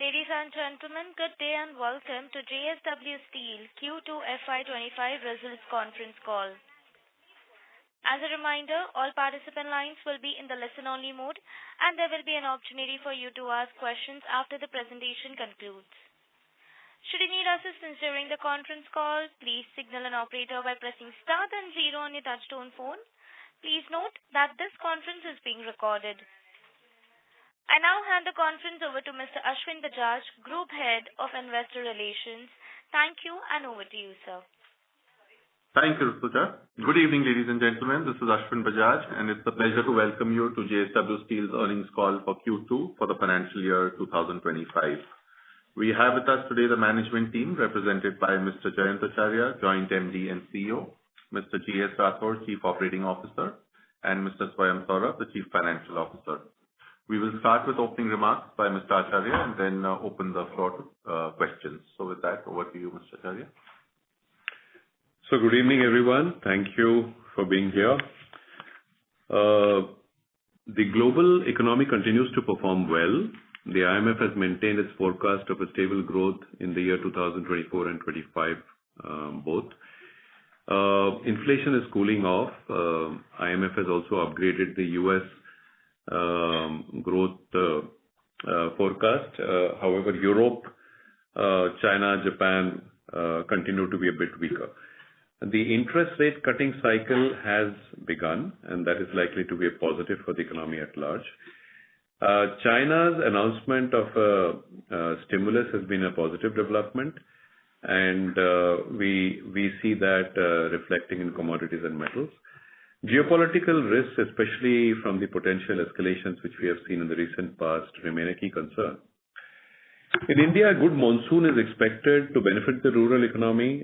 Ladies and gentlemen, good day and welcome to JSW Steel Q2 FY25 results conference call. As a reminder, all participant lines will be in the listen-only mode, and there will be an opportunity for you to ask questions after the presentation concludes. Should you need assistance during the conference call, please signal an operator by pressing star then 0 on your touchtone phone. Please note that this conference is being recorded. I now hand the conference over to Mr. Ashwin Bajaj, Group Head of Investor Relations. Thank you, and over to you, sir. Thank you, Rutuja. Good evening, ladies and gentlemen. This is Ashwin Bajaj, and it's a pleasure to welcome you to JSW Steel's earnings call for Q2 for the financial year 2025. We have with us today the management team represented by Mr. Jayant Acharya, Joint MD and CEO, Mr. G.S. Rathore, Chief Operating Officer, and Mr. Swayam Saurabh, the Chief Financial Officer. We will start with opening remarks by Mr. Acharya and then open the floor to questions. So with that, over to you, Mr. Acharya. So good evening, everyone. Thank you for being here. The global economy continues to perform well. The IMF has maintained its forecast of a stable growth in the year 2024 and 25 both. Inflation is cooling off. IMF has also upgraded the U.S. growth forecast. However, Europe, China, Japan continue to be a bit weaker. The interest rate cutting cycle has begun, and that is likely to be a positive for the economy at large. China's announcement of stimulus has been a positive development, and we see that reflecting in commodities and metals. Geopolitical risks, especially from the potential escalations which we have seen in the recent past, remain a key concern. In India, a good monsoon is expected to benefit the rural economy.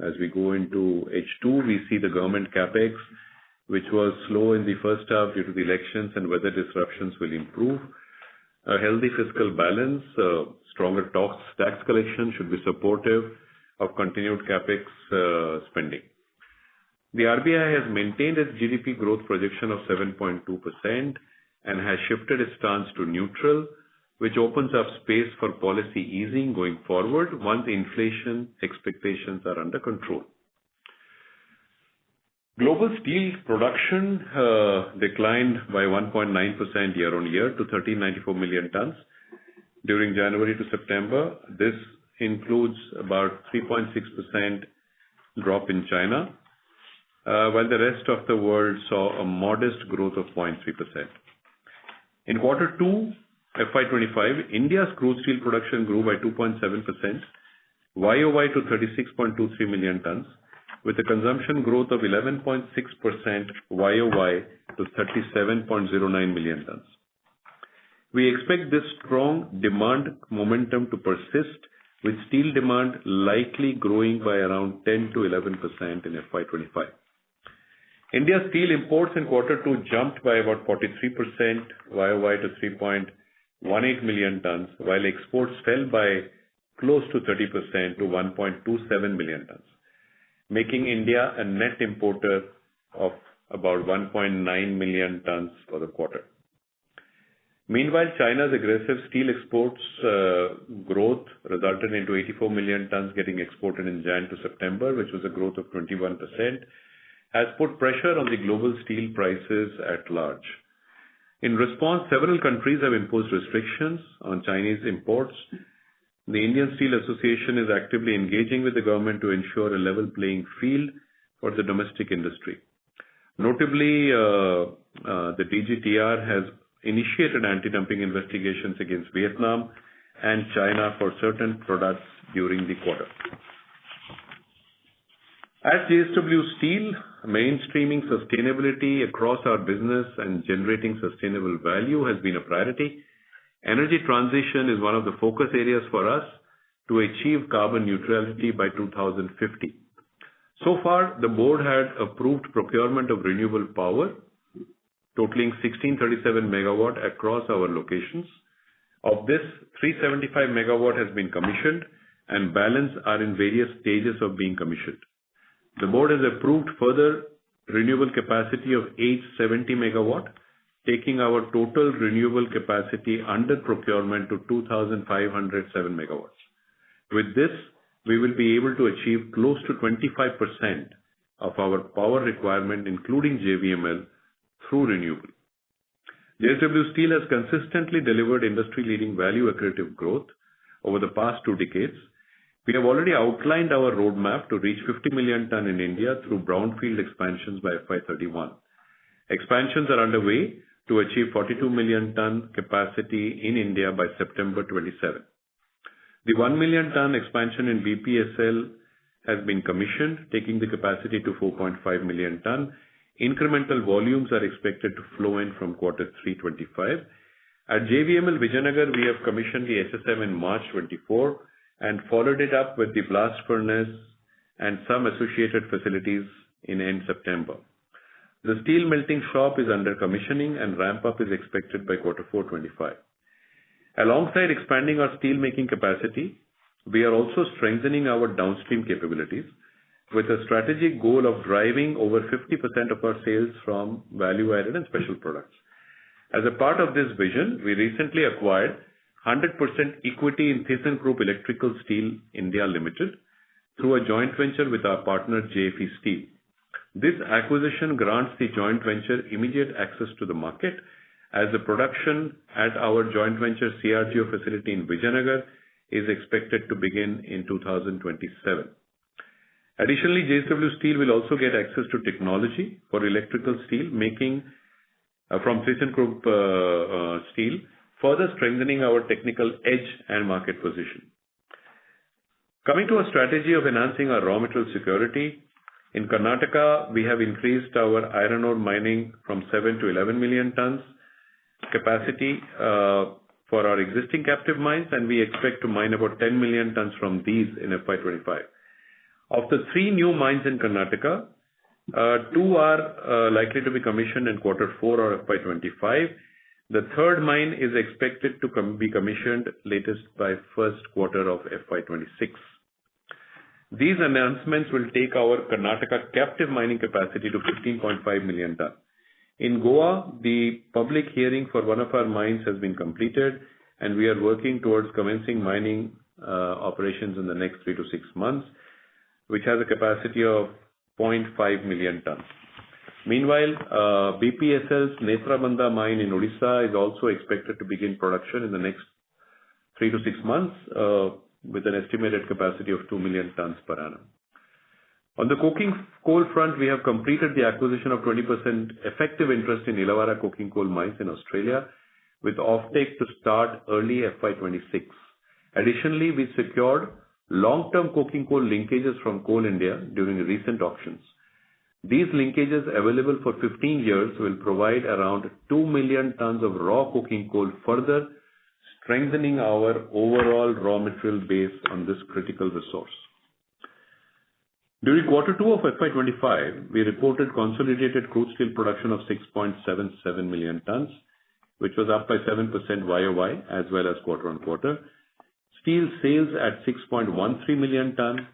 As we go into H2, we see the government capex, which was slow in the first half due to the elections and weather disruptions, will improve. A healthy fiscal balance, stronger tax collection should be supportive of continued capex spending. The RBI has maintained its GDP growth projection of 7.2% and has shifted its stance to neutral, which opens up space for policy easing going forward once inflation expectations are under control. Global steel production declined by 1.9% year-on-year to 1394 million tons during January to September. This includes about 3.6% drop in China, while the rest of the world saw a modest growth of 0.3%. In quarter 2, FY25, India's crude steel production grew by 2.7% YOY to 36.23 million tons, with a consumption growth of 11.6% YOY to 37.09 million tons. We expect this strong demand momentum to persist, with steel demand likely growing by around 10 to 11% in FY25. India's steel imports in quarter 2 jumped by about 43% YOY to 3.18 million tons, while exports fell by close to 30% to 1.27 million tons, making India a net importer of about 1.9 million tons for the quarter. Meanwhile, China's aggressive steel exports growth resulted into 84 million tons getting exported in Jan to September, which was a growth of 21%, has put pressure on the global steel prices at large. In response, several countries have imposed restrictions on Chinese imports. The Indian Steel Association is actively engaging with the government to ensure a level playing field for the domestic industry. Notably, the DGTR has initiated anti-dumping investigations against Vietnam and China for certain products during the quarter. At JSW Steel, mainstreaming sustainability across our business and generating sustainable value has been a priority. Energy transition is one of the focus areas for us to achieve carbon neutrality by 2050. So far, the board had approved procurement of renewable power totaling 1637 megawatt across our locations. Of this, 375 megawatt has been commissioned and balance are in various stages of being commissioned. The board has approved further renewable capacity of 870 megawatt taking our total renewable capacity under procurement to 2,507 megawatts. With this, we will be able to achieve close to 25% of our power requirement, including JVML, through renewable. JSW Steel has consistently delivered industry-leading value accretive growth over the past 2 decades. We have already outlined our roadmap to reach 50 million ton in India through brownfield expansions by FY31. Expansions are underway to achieve 42 million ton capacity in India by September 27. The 1 million ton expansion in BPSL has been commissioned, taking the capacity to 4.5 million ton. Incremental volumes are expected to flow in from Q3 25. At JVML Vijayanagar, we have commissioned the SSM in March 24 and followed it up with the blast furnace and some associated facilities in end September. The steel melting shop is under commissioning and ramp-up is expected by Q4 25. Alongside expanding our steel making capacity, we are also strengthening our downstream capabilities with a strategic goal of driving over 50% of our sales from value-added and special products. As a part of this vision, we recently acquired 100% equity in ThyssenKrupp Electrical Steel India Limited through a joint venture with our partner JFE Steel. This acquisition grants the joint venture immediate access to the market as the production at our joint venture CRGO facility in Vijayanagar is expected to begin in 2027. Additionally, JSW Steel will also get access to technology for electrical steel making from ThyssenKrupp Steel, further strengthening our technical edge and market position. Coming to a strategy of enhancing our raw material security, in Karnataka, we have increased our iron ore mining from 7 to 11 million tons capacity for our existing captive mines, and we expect to mine about 10 million tons from these in FY25. Of the 3 new mines in Karnataka, 2 are likely to be commissioned in Q4 or FY25. The third mine is expected to be commissioned latest by first quarter of FY26. These announcements will take our Karnataka captive mining capacity to 15.5 million ton. In Goa, the public hearing for one of our mines has been completed, and we are working towards commencing mining operations in the next 3 to 6 months, which has a capacity of 0.5 million tons. Meanwhile, BPSL's Netrabanda mine in Odisha is also expected to begin production in the next 3 to 6 months with an estimated capacity of 2 million tons per annum. On the coking coal front, we have completed the acquisition of 20% effective interest in Illawarra coking coal mines in Australia with offtake to start early FY26. Additionally, we secured long-term coking coal linkages from Coal India during recent auctions. These linkages, available for 15 years, will provide around 2 million tons of raw coking coal, further strengthening our overall raw material base on this critical resource. During Q2 of FY25, we reported consolidated crude steel production of 6.77 million tons, which was up by 7% YOY as well as quarter-on-quarter. Steel sales at 6.13 million ton,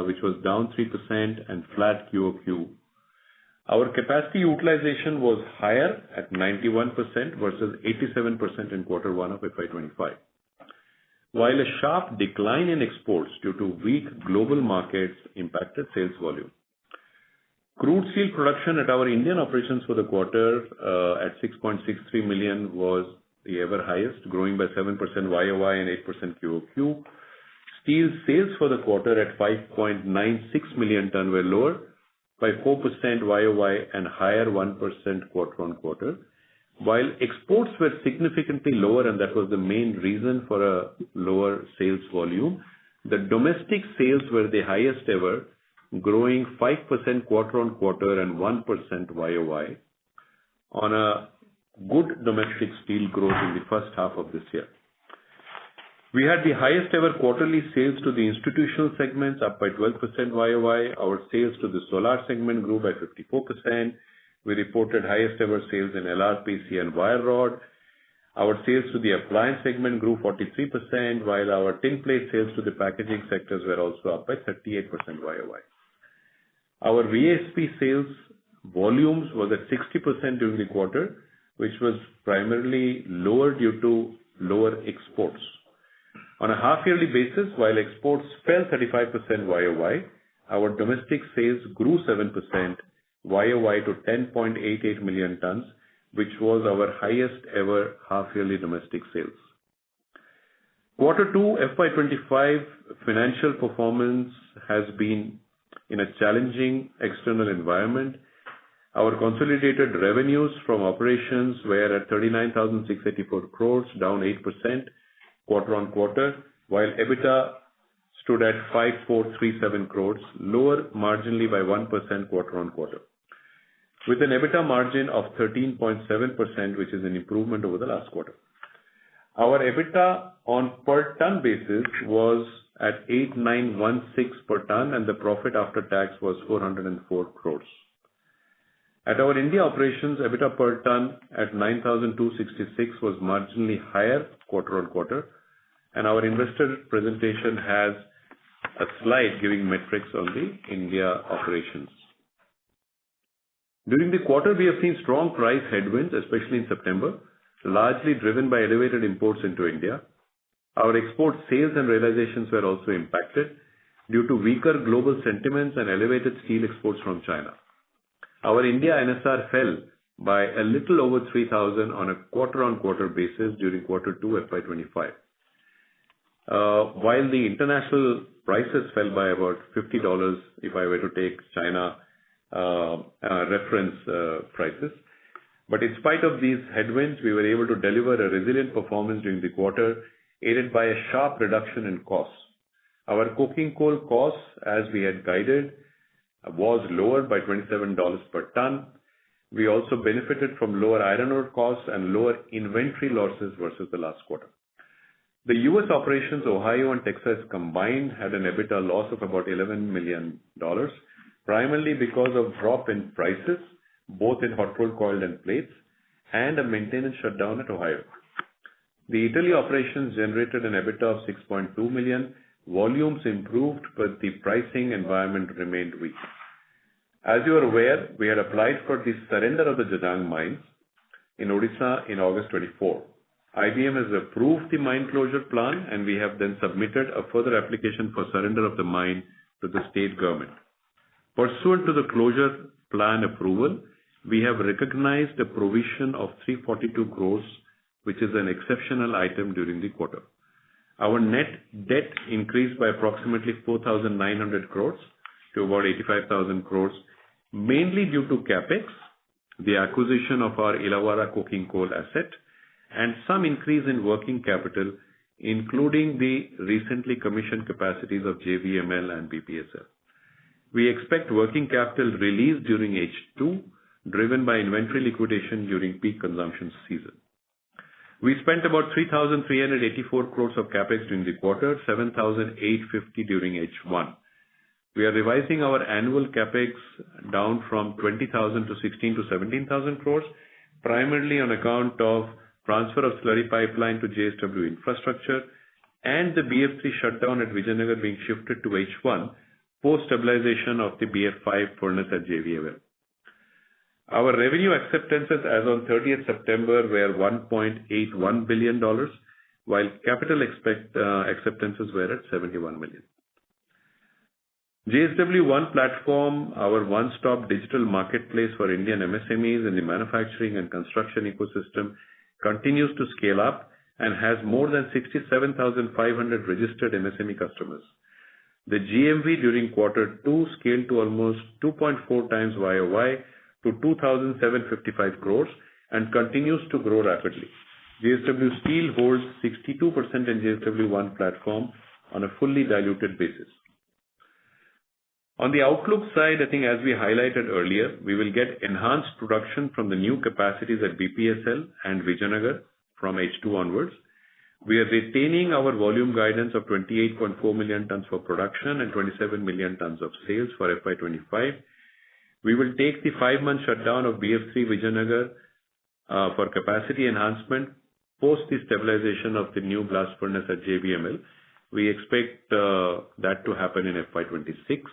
which was down 3% and flat QOQ. Our capacity utilization was higher at 91% versus 87% in Q1 of FY25. While a sharp decline in exports due to weak global markets impacted sales volume. Crude steel production at our Indian operations for the quarter at 6.63 million was the ever highest, growing by 7% YOY and 8% QOQ. Steel sales for the quarter at 5.96 million ton were lower by 4% YOY and higher 1% quarter-on-quarter, while exports were significantly lower, and that was the main reason for a lower sales volume. The domestic sales were the highest ever, growing 5% quarter-on-quarter and 1% YOY on a good domestic steel growth in the first half of this year. We had the highest ever quarterly sales to the institutional segments, up by 12% YOY. Our sales to the solar segment grew by 54%. We reported highest ever sales in LRPC and wire rod. Our sales to the appliance segment grew 43%, while our tin plate sales to the packaging sectors were also up by 38% YOY. Our VSP sales volumes was at 60% during the quarter, which was primarily lower due to lower exports. On a half-yearly basis, while exports fell 35% YOY, our domestic sales grew 7% YOY to 10.88 million tons, which was our highest ever half-yearly domestic sales. Quarter 2 FY25 financial performance has been in a challenging external environment. Our consolidated revenues from operations were at 39,684 crores, down 8% quarter-on-quarter, while EBITDA stood at 5,437 crores, lower marginally by 1% quarter-on-quarter, with an EBITDA margin of 13.7%, which is an improvement over the last quarter. Our EBITDA on per ton basis was at 8,916 per ton, and the profit after tax was 404 crores. At our India operations, EBITDA per ton at 9,266 was marginally higher quarter-on-quarter, and our investor presentation has a slide giving metrics on the India operations. During the quarter, we have seen strong price headwinds, especially in September, largely driven by elevated imports into India. Our export sales and realizations were also impacted due to weaker global sentiments and elevated steel exports from China. Our India NSR fell by a little over 3,000 on a quarter-on-quarter basis during quarter 2 FY25. While the international prices fell by about $50 if I were to take China reference prices. But in spite of these headwinds, we were able to deliver a resilient performance during the quarter, aided by a sharp reduction in costs. Our coking coal costs, as we had guided, was lower by $27 per ton. We also benefited from lower iron ore costs and lower inventory losses versus the last quarter. The U.S. operations, Ohio and Texas combined, had an EBITDA loss of about $11 million, primarily because of drop in prices, both in hot rolled coiled and plates, and a maintenance shutdown at Ohio. The Italy operations generated an EBITDA of $6.2 million. Volumes improved, but the pricing environment remained weak. As you are aware, we had applied for the surrender of the Jajang mines in Odisha in August 24. IBM has approved the mine closure plan, and we have then submitted a further application for surrender of the mine to the state government. Pursuant to the closure plan approval, we have recognized a provision of 342 crores, which is an exceptional item during the quarter. Our net debt increased by approximately 4,900 crores to about 85,000 crores, mainly due to CapEx, the acquisition of our Illawarra coking coal asset, and some increase in working capital, including the recently commissioned capacities of JVML and BPSL. We expect working capital release during H2, driven by inventory liquidation during peak consumption season. We spent about 3,384 crores of CapEx during the quarter, 7,850 during H1. We are revising our annual CapEx down from 20,000 to 16 to 17,000 crores, primarily on account of transfer of slurry pipeline to JSW infrastructure and the BF3 shutdown at Vijayanagar being shifted to H1 post-stabilization of the BF5 furnace at JVML. Our revenue acceptances as on 30th September were $1.81 billion, while capital acceptances were at $71 million. JSW One Platform, our one-stop digital marketplace for Indian MSMEs in the manufacturing and construction ecosystem, continues to scale up and has more than 67,500 registered MSME customers. The GMV during quarter 2 scaled to almost 2.4 times YOY to 2,755 crores and continues to grow rapidly. JSW Steel holds 62% in JSW One Platform on a fully diluted basis. On the outlook side, I think as we highlighted earlier, we will get enhanced production from the new capacities at BPSL and Vijayanagar from H2 onwards. We are retaining our volume guidance of 28.4 million tons for production and 27 million tons of sales for FY25. We will take the 5-month shutdown of BF3 Vijayanagar for capacity enhancement post the stabilization of the new blast furnace at JVML. We expect that to happen in FY26,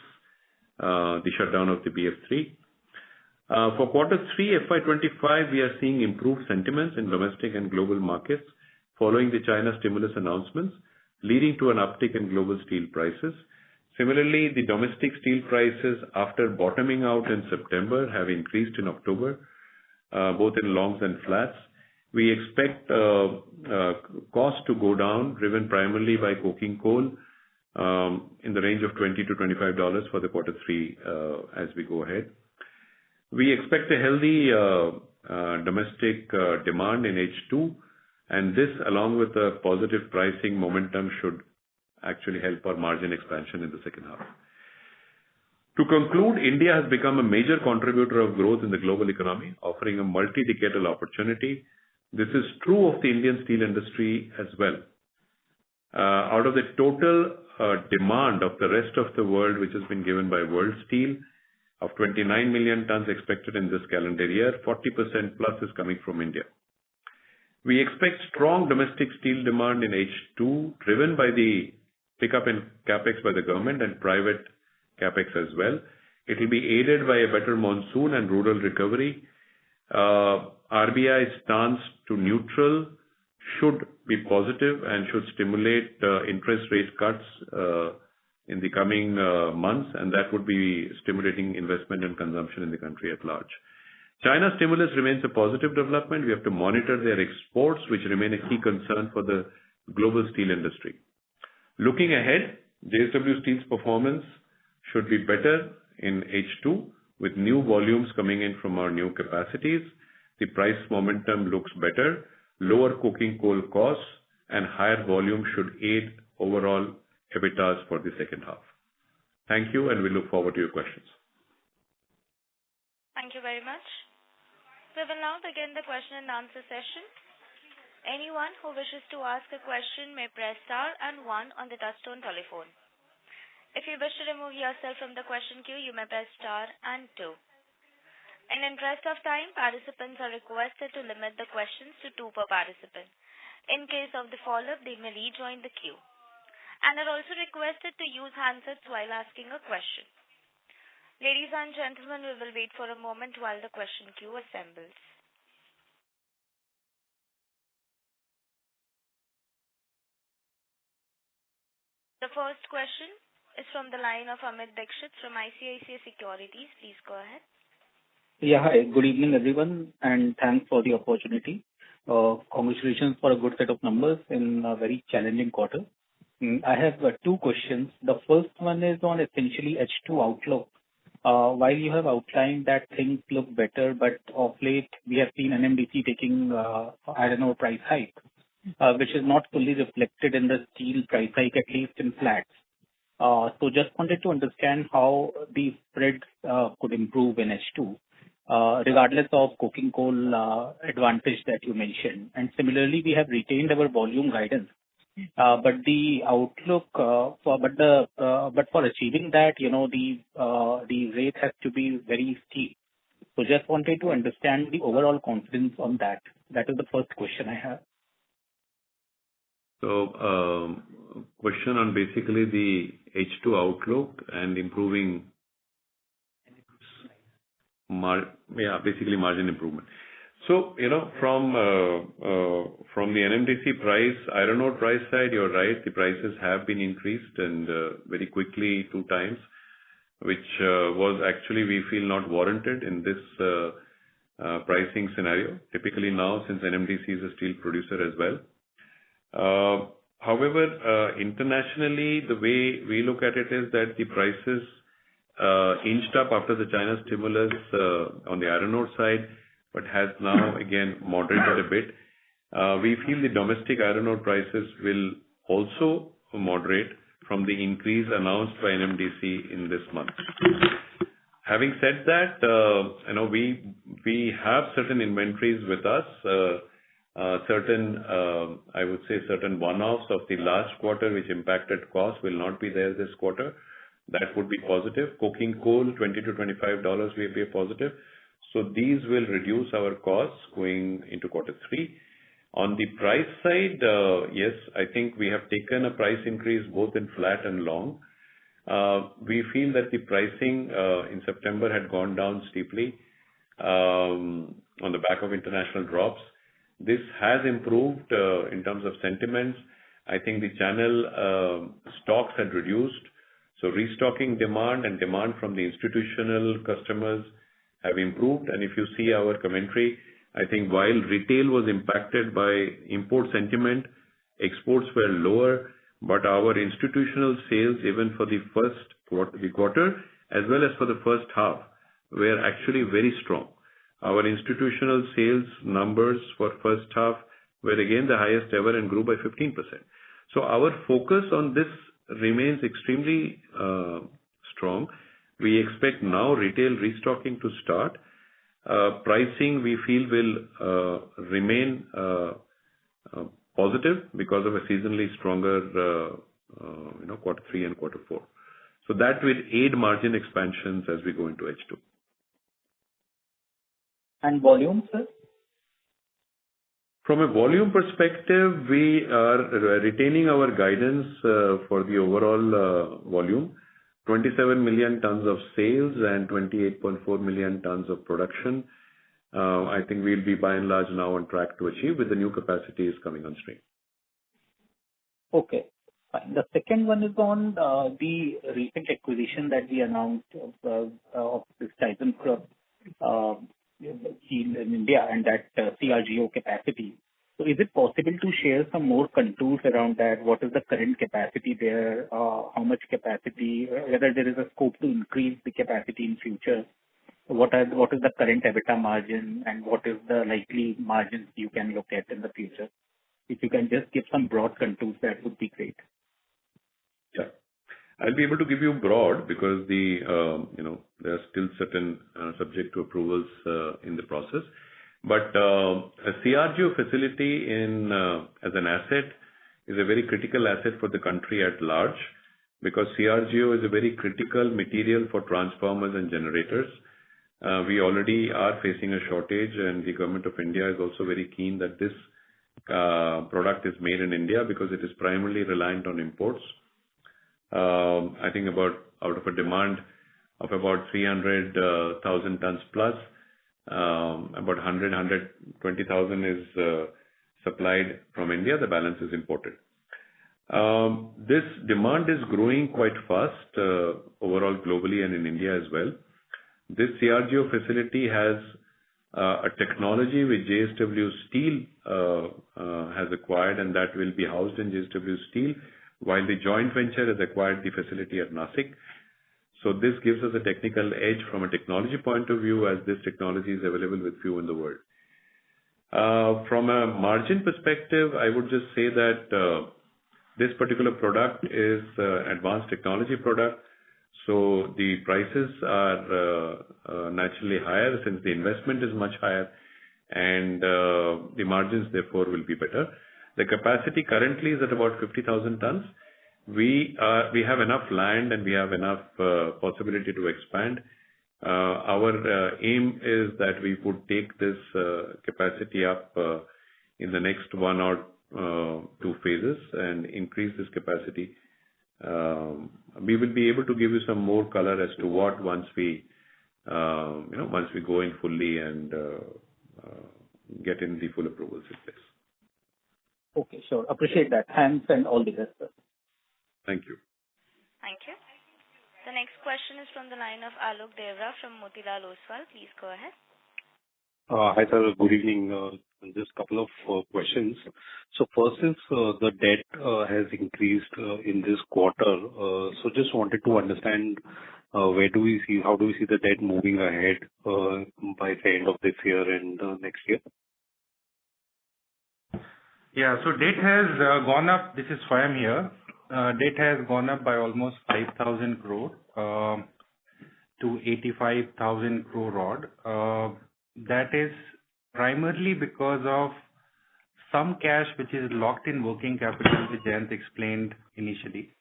the shutdown of the BF3. For quarter 3 FY25, we are seeing improved sentiments in domestic and global markets following the China stimulus announcements, leading to an uptick in global steel prices. Similarly, the domestic steel prices, after bottoming out in September, have increased in October, both in longs and flats. We expect costs to go down, driven primarily by coking coal, in the range of $20 to $25 for the quarter 3 as we go ahead. We expect a healthy domestic demand in H2, and this, along with the positive pricing momentum, should actually help our margin expansion in the second half. To conclude, India has become a major contributor of growth in the global economy, offering a multi-decadal opportunity. This is true of the Indian steel industry as well. Out of the total demand of the rest of the world, which has been given by World Steel, of 29 million tons expected in this calendar year, 40% plus is coming from India. We expect strong domestic steel demand in H2, driven by the pickup in capex by the government and private capex as well. It will be aided by a better monsoon and rural recovery. RBI stance to neutral should be positive and should stimulate interest rate cuts in the coming months, and that would be stimulating investment and consumption in the country at large. China stimulus remains a positive development. We have to monitor their exports, which remain a key concern for the global steel industry. Looking ahead, JSW Steel's performance should be better in H2 with new volumes coming in from our new capacities. The price momentum looks better. Lower coking coal costs and higher volume should aid overall EBITDAs for the second half. Thank you, and we look forward to your questions. Thank you very much. We will now begin the question and answer session. Anyone who wishes to ask a question may press star and 1 on the touchtone telephone. If you wish to remove yourself from the question queue, you may press star and 2. In interest of time, participants are requested to limit the questions to 2 per participant. In case of the follow-up, they may rejoin the queue, and are also requested to use handsets while asking a question. Ladies and gentlemen, we will wait for a moment while the question queue assembles. The first question is from the line of Amit Dixit from ICICI Securities. Please go ahead. Yeah, hi. Good evening, everyone, and thanks for the opportunity. Congratulations for a good set of numbers in a very challenging quarter. I have 2 questions. The first one is on essentially H2 outlook. While you have outlined that things look better, but of late we have seen NMDC taking iron ore price hike, which is not fully reflected in the steel price hike, at least in flats. So just wanted to understand how the spreads could improve in H2, regardless of coking coal advantage that you mentioned. And similarly, we have retained our volume guidance. But the outlook but for achieving that, the rate has to be very steep. So just wanted to understand the overall confidence on that. That is the first question I have. So, question on basically the H2 outlook and improving, basically margin improvement. So, from the NMDC price, iron ore price side, you're right, the prices have been increased and very quickly 2 times, which was actually, we feel, not warranted in this pricing scenario. Typically now, since NMDC is a steel producer as well. However, internationally, the way we look at it is that the prices inched up after the China stimulus on the iron ore side, but has now again moderated a bit. We feel the domestic iron ore prices will also moderate from the increase announced by NMDC in this month. Having said that, we have certain inventories with us, I would say certain one-offs of the last quarter which impacted costs will not be there this quarter. That would be positive. Coking coal, $20 to $25 will be a positive. So these will reduce our costs going into quarter 3. On the price side, yes, I think we have taken a price increase both in flat and long. We feel that the pricing in September had gone down steeply. on the back of international drops. This has improved in terms of sentiments. I think the channel stocks had reduced. So restocking demand and demand from the institutional customers have improved. And if you see our commentary, I think while retail was impacted by import sentiment, exports were lower, but our institutional sales, even for the quarter, as well as for the first half, were actually very strong. Our institutional sales numbers for first half were again the highest ever and grew by 15%. So our focus on this remains extremely strong. We expect now retail restocking to start. Pricing, we feel, will remain positive because of a seasonally stronger quarter 3 and quarter 4. So that will aid margin expansions as we go into H2. And volume, sir? From a volume perspective, we are retaining our guidance for the overall volume, 27 million tons of sales and 28.4 million tons of production. I think we'll be by and large now on track to achieve with the new capacities coming on stream. Okay, fine. The second one is on the recent acquisition that we announced of this Titan in India and that CRGO capacity. So is it possible to share some more contours around that? What is the current capacity there? How much capacity? Whether there is a scope to increase the capacity in future? What is the current EBITDA margin and what is the likely margins you can look at in the future? If you can just give some broad contours, that would be great. Yeah. I'll be able to give you broad because there are still certain subject to approvals in the process. But a CRGO facility as an asset is a very critical asset for the country at large because CRGO is a very critical material for transformers and generators. We already are facing a shortage, and the government of India is also very keen that this product is made in India because it is primarily reliant on imports. I think out of a demand of about 300,000 tons plus, about 120,000 is supplied from India. The balance is imported. This demand is growing quite fast overall globally and in India as well. This CRGO facility has a technology which JSW Steel has acquired, and that will be housed in JSW Steel, while the joint venture has acquired the facility at Nashik. So this gives us a technical edge from a technology point of view, as this technology is available with few in the world. From a margin perspective, I would just say that this particular product is advanced technology product. So the prices are naturally higher since the investment is much higher, and the margins therefore will be better. The capacity currently is at about 50,000 tons. We have enough land and we have enough possibility to expand. Our aim is that we would take this capacity up in the next 1 or 2 phases and increase this capacity. We will be able to give you some more color as to what once we go in fully and get in the full approvals in place. Okay, sure. Appreciate that. Thanks and all the best, sir. Thank you. Thank you. The next question is from the line of Alok Devra from Motilal Oswal. Please go ahead. Hi, sir. Good evening. Just a couple of questions. So first is the debt has increased in this quarter. So just wanted to understand how do we see the debt moving ahead by the end of this year and next year? Yeah, so debt has gone up. This is Swayam here. Debt has gone up by almost 5,000 crore to 85,000 crore odd. That is primarily because of some cash which is locked in working capital, which Jayant explained initially.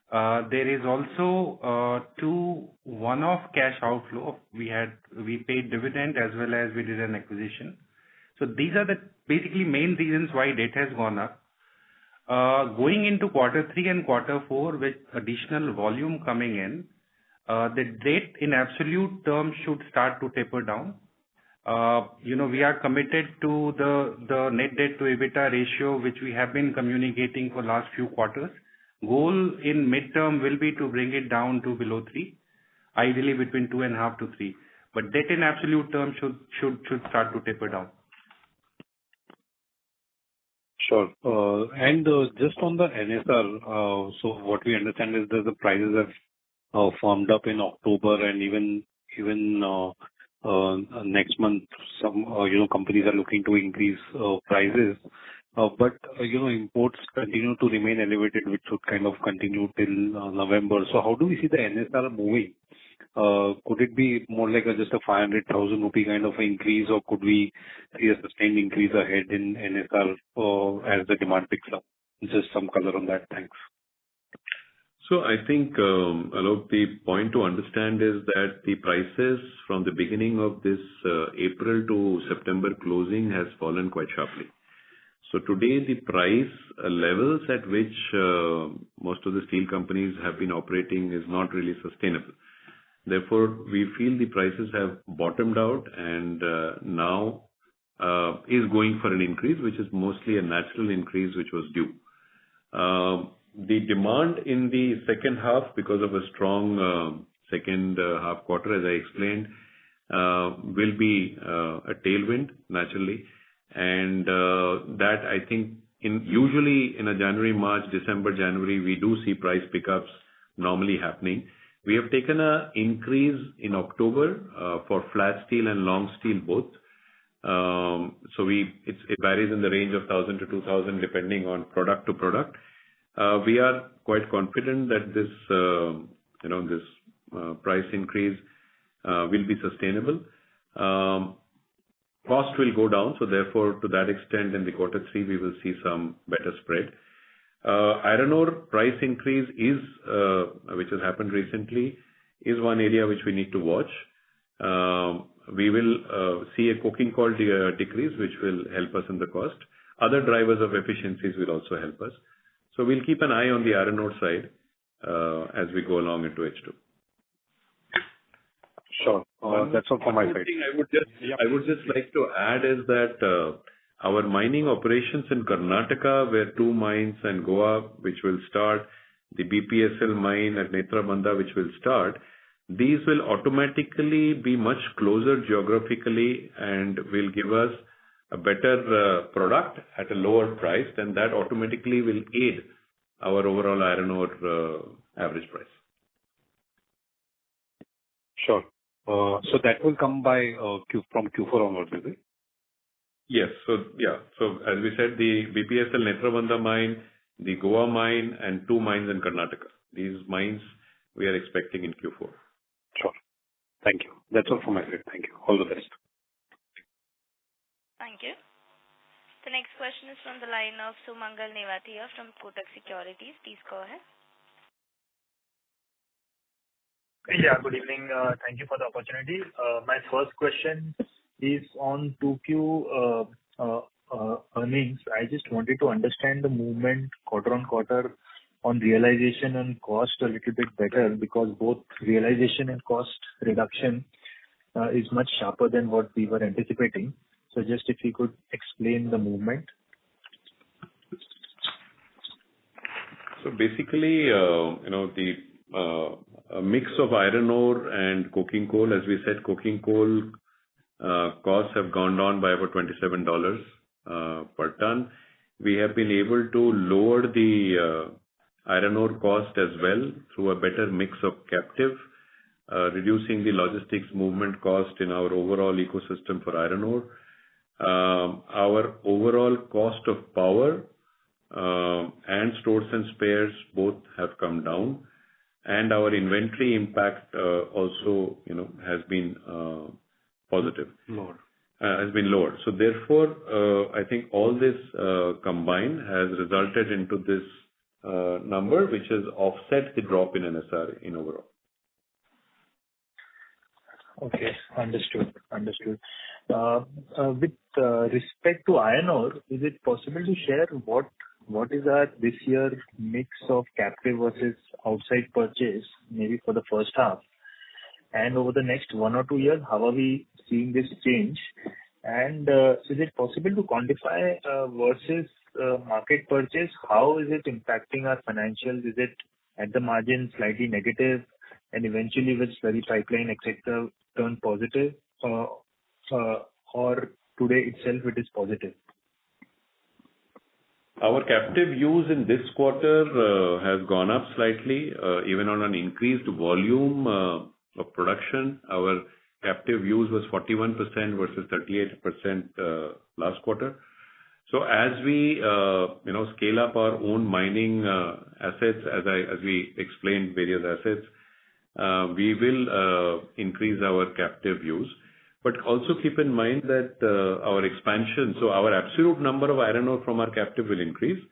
There is also 2 one-off cash outflow. We paid dividend as well as we did an acquisition. So these are the basically main reasons why debt has gone up. Going into quarter 3 and quarter 4 with additional volume coming in, the debt in absolute terms should start to taper down. We are committed to the net debt to EBITDA ratio, which we have been communicating for last few quarters. Goal in midterm will be to bring it down to below 3, ideally between 2.5 to 3. But debt in absolute terms should start to taper down. Sure. And just on the NSR, so what we understand is that the prices have firmed up in October, and even next month, some companies are looking to increase prices. But imports continue to remain elevated, which should kind of continue till November. So how do we see the NSR moving? Could it be more like just a 500,000 rupee kind of increase, or could we see a sustained increase ahead in NSR as the demand picks up? Just some color on that. Thanks. So I think, Alok, the point to understand is that the prices from the beginning of this April to September closing has fallen quite sharply. So today, the price levels at which most of the steel companies have been operating is not really sustainable. Therefore, we feel the prices have bottomed out and now is going for an increase, which is mostly a natural increase which was due. The demand in the second half, because of a strong second half quarter, as I explained, will be a tailwind naturally. And that I think usually in a January, March, December, January, we do see price pickups normally happening. We have taken an increase in October for flat steel and long steel both. So it varies in the range of 1,000 to 2,000 depending on product to product. We are quite confident that this price increase will be sustainable. Cost will go down, so therefore to that extent in the quarter 3 we will see some better spread. Iron ore price increase which has happened recently, is one area which we need to watch. We will see a coking coal decrease, which will help us in the cost. Other drivers of efficiencies will also help us. So we'll keep an eye on the iron ore side as we go along into H2. Sure. That's all from my side. I would just like to add is that our mining operations in Karnataka, where 2 mines and Goa, which will start, the BPSL mine at Netrabandha, which will start, these will automatically be much closer geographically and will give us a better product at a lower price, and that automatically will aid our overall iron ore average price. Sure. So that will come by from Q4 onwards, is it? Yes. So as we said, the BPSL Netrabandha mine, the Goa mine, and 2 mines in Karnataka. These mines we are expecting in Q4. Sure. Thank you. That's all from my side. Thank you. All the best. Thank you. The next question is from the line of Sumangal Nevatia from Kotak Securities. Please go ahead. Yeah, good evening. Thank you for the opportunity. My first question is on 2Q earnings. I just wanted to understand the movement quarter on quarter on realization and cost a little bit better, because both realization and cost reduction is much sharper than what we were anticipating. So just if you could explain the movement. So basically, a mix of iron ore and coking coal. As we said, coking coal costs have gone down by about $27 per ton. We have been able to lower the iron ore cost as well through a better mix of captive, reducing the logistics movement cost in our overall ecosystem for iron ore. Our overall cost of power and stores and spares both have come down, and our inventory impact also has been positive. Has been lower. So therefore, I think all this combined has resulted into this number, which has offset the drop in NSR in overall. Okay, understood. With respect to iron ore, is it possible to share what is our this year mix of captive versus outside purchase, maybe for the first half? And over the next 1 or 2 years, how are we seeing this change? And is it possible to quantify versus market purchase? How is it impacting our financials? Is it at the margin slightly negative and eventually with slurry pipeline, etc., turn positive? Or today itself it is positive? Our captive use in this quarter has gone up slightly, even on an increased volume of production. Our captive use was 41% versus 38% last quarter. So as we scale up our own mining assets, as we explained various assets, we will increase our captive use. But also keep in mind that our expansion, so our absolute number of iron ore from our captive will increase,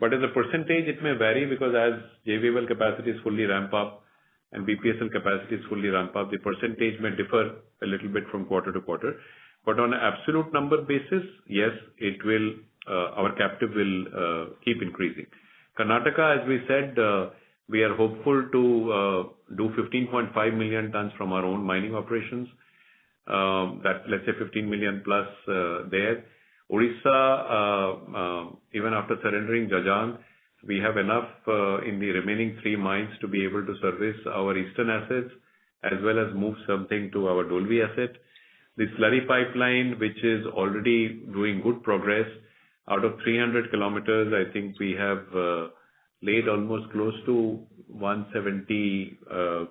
but as a percentage it may vary because as JVL capacity is fully ramp up and BPSL capacity is fully ramp up, the percentage may differ a little bit from quarter to quarter. But on an absolute number basis, yes, it will. Our captive will keep increasing. Karnataka, as we said, we are hopeful to do 15.5 million tons from our own mining operations. That let's say 15 million plus there. Odisha, even after surrendering Jajang, we have enough in the remaining 3 mines to be able to service our eastern assets as well as move something to our Dolvi asset. The slurry pipeline, which is already doing good progress, out of 300 kilometers, I think we have laid almost close to 170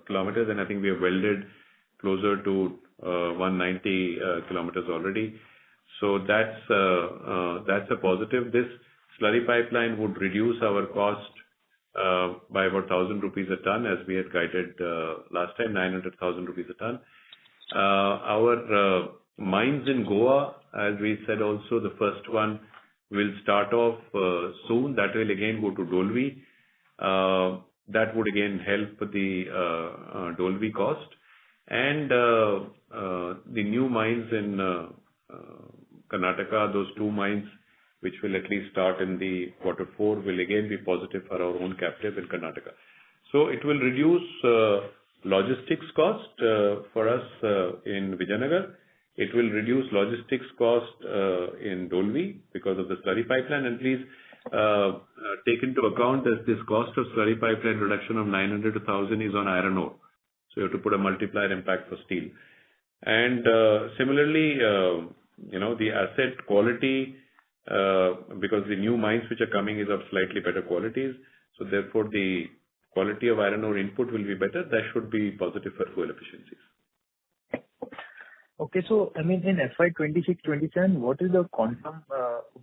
kilometers, and I think we have welded closer to 190 kilometers already. So that's a positive. This slurry pipeline would reduce our cost by about 1,000 rupees a ton, as we had guided last time, 900,000 rupees a ton. Our mines in Goa, as we said also, the first one will start off soon. That will again go to Dolvi. That would again help the Dolvi cost. And the new mines in Karnataka, those 2 mines, which will at least start in the quarter 4, will again be positive for our own captive in Karnataka. So it will reduce logistics cost for us in Vijayanagar. It will reduce logistics cost in Dolvi because of the slurry pipeline. And please take into account that this cost of slurry pipeline reduction of 900 to 1,000 is on iron ore. So you have to put a multiplier impact for steel. And similarly, the asset quality, because the new mines which are coming is of slightly better qualities. So therefore, the quality of iron ore input will be better. That should be positive for fuel efficiencies. Okay, so I mean in FY26-27, what is the quantum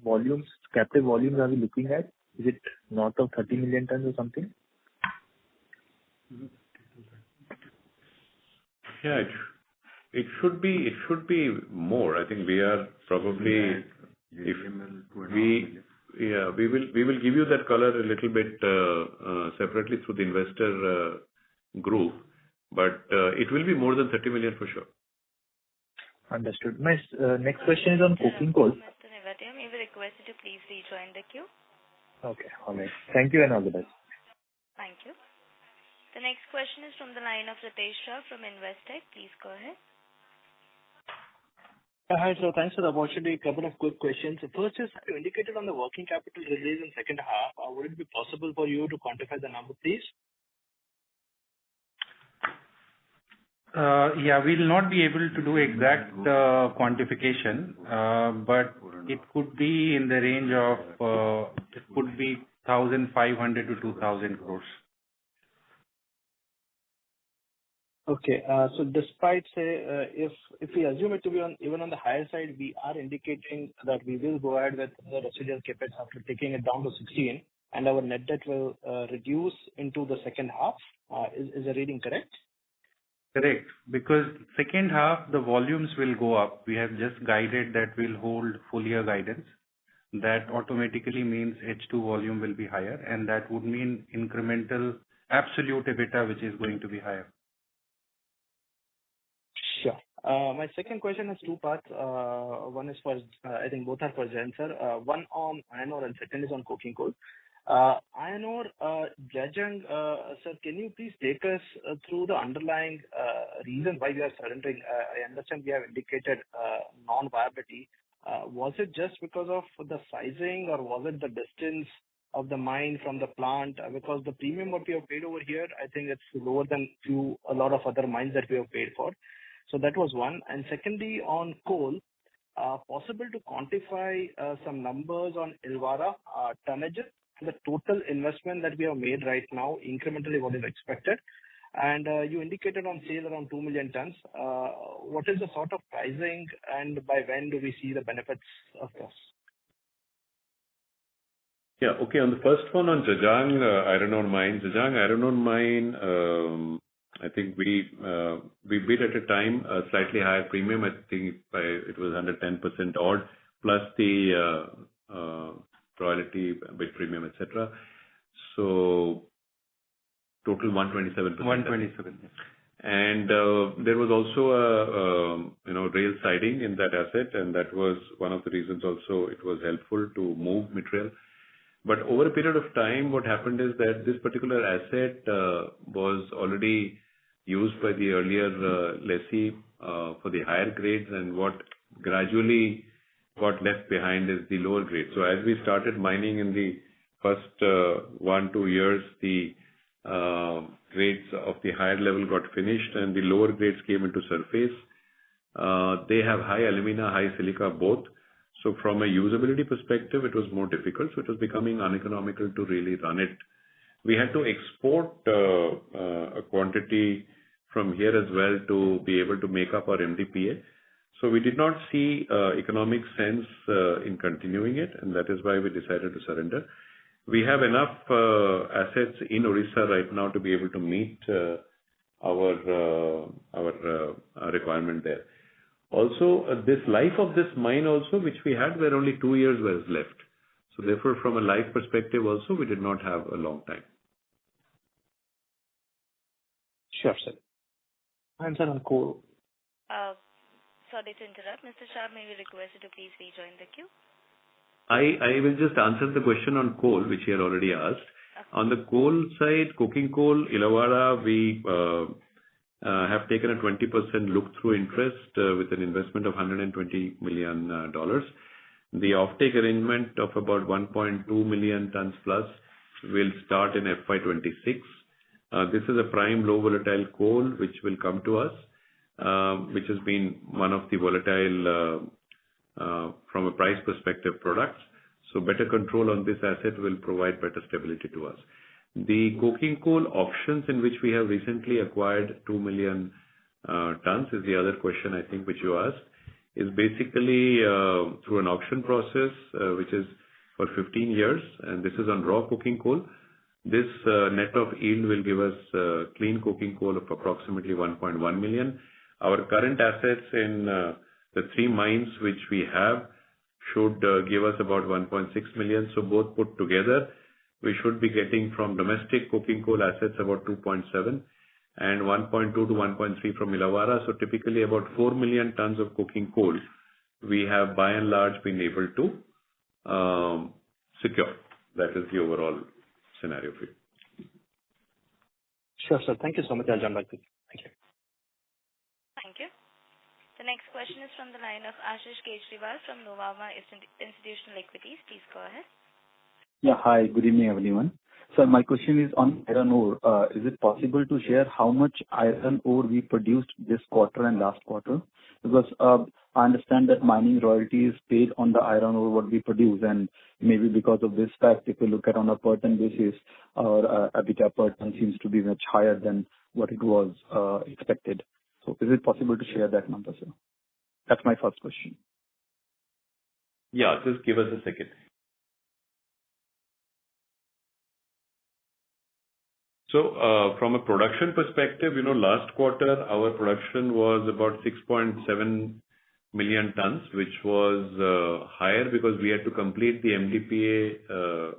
volumes, captive volumes are we looking at? Is it north of 30 million tons or something? Yeah, it should be more. I think we are probably we will give you that color a little bit separately through the investor group, but it will be more than 30 million for sure. Understood. My next question is on coking coal. Mr. Nevatia, may we request you to please rejoin the queue? Okay, all right. Thank you and all the best. Thank you. The next question is from the line of Ritesh Shah from Investec. Please go ahead. Hi, sir. Thanks for the opportunity. A couple of quick questions. First is, you indicated on the working capital release in second half. Would it be possible for you to quantify the number, please? Yeah, we'll not be able to do exact quantification, but it could be in the range of, it could be 1,500 to 2,000 crores. Okay. So despite, say, if we assume it to be even on the higher side, we are indicating that we will go ahead with the residual CapEx after taking it down to 16, and our net debt will reduce into the second half. Is the reading correct? Correct. Because second half, the volumes will go up. We have just guided that we'll hold full year guidance. That automatically means H2 volume will be higher, and that would mean incremental absolute EBITDA, which is going to be higher. Sure. My second question has 2 parts. One is for, I think both are for Jain, sir. One on iron ore and second is on coking coal. Iron ore, Jajang, sir, can you please take us through the underlying reason why we are surrendering? I understand we have indicated non-viability. Was it just because of the sizing, or was it the distance of the mine from the plant? Because the premium what we have paid over here, I think it's lower than a lot of other mines that we have paid for. So that was one. And secondly, on coal, possible to quantify some numbers on Ilwara tonnage, the total investment that we have made right now, incrementally what is expected. And you indicated on sale around 2 million tons. What is the sort of pricing, and by when do we see the benefits of this? Yeah. Okay. On the first one, on Jajang iron ore mine. Jajang iron ore mine, I think we bid at a time a slightly higher premium. I think it was under 10% odd, plus the royalty bid premium, etc. So total 127%. 127. And there was also a rail siding in that asset, and that was one of the reasons also it was helpful to move material. But over a period of time, what happened is that this particular asset was already used by the earlier lessee for the higher grades, and what gradually got left behind is the lower grade. So as we started mining in the first 1-2 years, the grades of the higher level got finished and the lower grades came into surface. They have high alumina, high silica both. So from a usability perspective, it was more difficult. So it was becoming uneconomical to really run it. We had to export a quantity from here as well to be able to make up our MDPA. So we did not see economic sense in continuing it, and that is why we decided to surrender. We have enough assets in Odisha right now to be able to meet our requirement there. Also, this life of this mine also, which we had, where only 2 years was left. So therefore, from a life perspective also, we did not have a long time. Sure, sir. And sir, on coal. Sorry to interrupt. Mr. Shah, may we request you to please rejoin the queue? I will just answer the question on coal, which you had already asked. Okay. On the coal side, coking coal, Illawarra, we have taken a 20% look-through interest with an investment of $120 million. The offtake arrangement of about 1.2 million tons plus will start in FY26. This is a prime low volatile coal which will come to us, which has been one of the volatile from a price perspective products. So better control on this asset will provide better stability to us. The coking coal options in which we have recently acquired 2 million tons is the other question I think which you asked, is basically through an auction process which is for 15 years, and this is on raw coking coal. This net of yield will give us clean coking coal of approximately 1.1 million. Our current assets in the 3 mines which we have should give us about 1.6 million. So both put together, we should be getting from domestic coking coal assets about 2.7 and 1.2 to 1.3 from Illawarra. So typically about 4 million tons of coking coal we have by and large been able to secure. That is the overall scenario for you. Sure, sir. Thank you so much. I'll jump back to you. Thank you. Thank you. The next question is from the line of Ashish Kejriwal from Nuvama Institutional Equities. Please go ahead. Yeah, hi. Good evening, everyone. So my question is on iron ore. Is it possible to share how much iron ore we produced this quarter and last quarter? Because I understand that mining royalty is paid on the iron ore what we produce, and maybe because of this fact, if you look at on a per ton basis, our EBITDA per ton seems to be much higher than what it was expected. So is it possible to share that number, sir? That's my first question. Yeah, just give us a second. So from a production perspective, last quarter our production was about 6.7 million tons, which was higher because we had to complete the MDPA,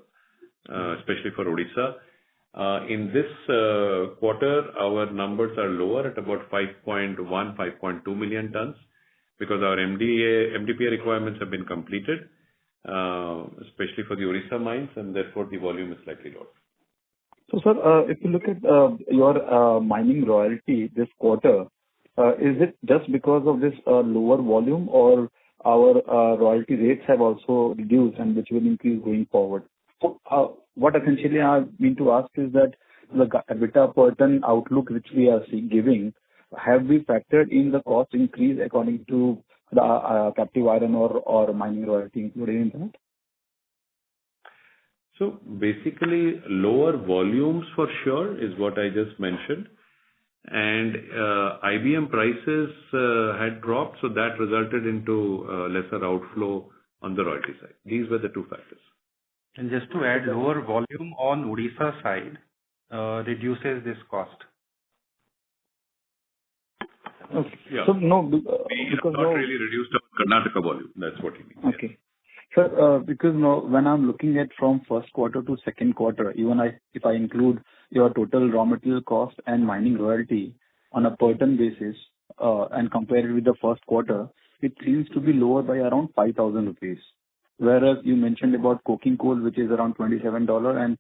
especially for Odisha. In this quarter, our numbers are lower at about 5.1, 5.2 million tons because our MDPA requirements have been completed. especially for the Odisha mines, and therefore the volume is slightly lower. So, sir, if you look at your mining royalty this quarter, is it just because of this lower volume, or our royalty rates have also reduced and which will increase going forward? So, what essentially I mean to ask is that the EBITDA per ton outlook which we are giving, have we factored in the cost increase according to the captive iron ore or mining royalty included in that? So basically, lower volumes for sure is what I just mentioned. And IBM prices had dropped, so that resulted into lesser outflow on the royalty side. These were the two factors. And just to add, lower volume on Odisha side reduces this cost. Okay. Yeah. So no, We because have not really reduced our Karnataka volume. That's what you mean. Okay. Sir, because when I'm looking at from first quarter to second quarter, even if I include your total raw material cost and mining royalty on a per ton basis, and compare it with the first quarter, it seems to be lower by around 5,000 rupees. Whereas you mentioned about coking coal, which is around $27, and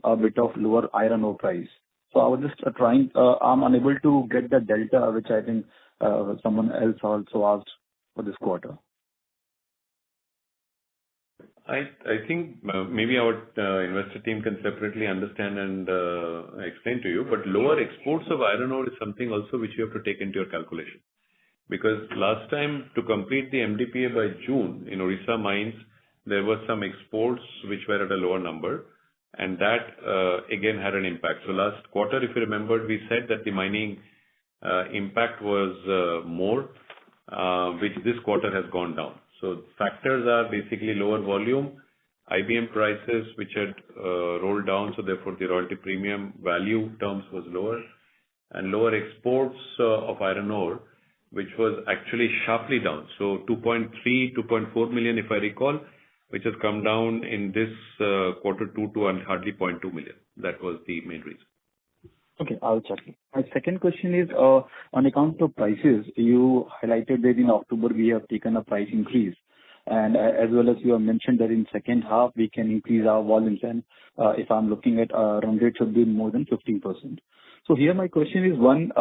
a bit of lower iron ore price. So I was just I'm unable to get the delta, which I think someone else also asked for this quarter. I think maybe our investor team can separately understand and explain to you, but lower exports of iron ore is something also which you have to take into your calculation. Because last time, to complete the MDPA by June in Odisha mines, there were some exports which were at a lower number, and that again had an impact. So last quarter, if you remember, we said that the mining impact was more, which this quarter has gone down. So factors are basically lower volume, IBM prices which had rolled down, so therefore the royalty premium value terms was lower, and lower exports of iron ore, which was actually sharply down. So 2.4 million, if I recall, which has come down in this quarter two to hardly 0.2 million. That was the main reason. Okay, I'll check it. My second question is on account of prices. You highlighted that in October we have taken a price increase, and as well as you have mentioned that in second half we can increase our volumes, and if I'm looking at run rate should be more than 15%. So here my question is one,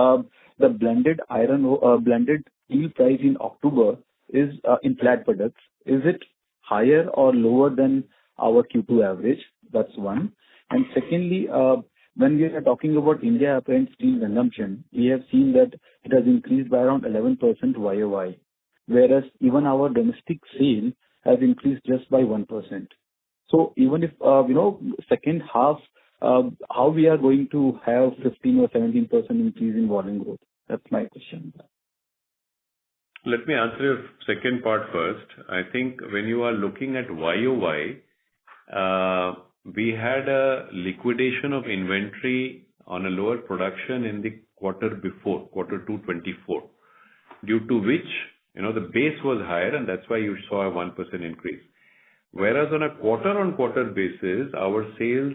the blended blended steel price in October is in flat products. Is it higher or lower than our Q2 average? That's one. And secondly, when we are talking about India apparent steel consumption, we have seen that it has increased by around 11% YOY, whereas even our domestic sale has increased just by 1%. So even if, second half, how we are going to have 15 or 17% increase in volume growth? That's my question. Let me answer your second part first. I think when you are looking at YOY, we had a liquidation of inventory on a lower production in the quarter before, quarter 2/24, due to which, the base was higher, and that's why you saw a 1% increase. Whereas on a quarter-on-quarter basis, our sales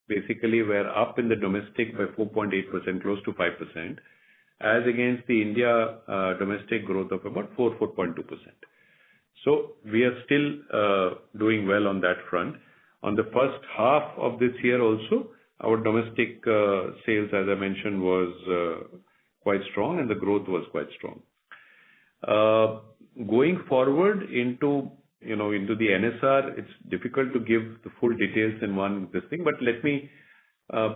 basically were up in the domestic by 4.8%, close to 5%, as against the India domestic growth of about 4.2%. So we are still doing well on that front. On the first half of this year also, our domestic sales, as I mentioned, was quite strong, and the growth was quite strong. Going forward into the NSR, it's difficult to give the full details in this thing, but let me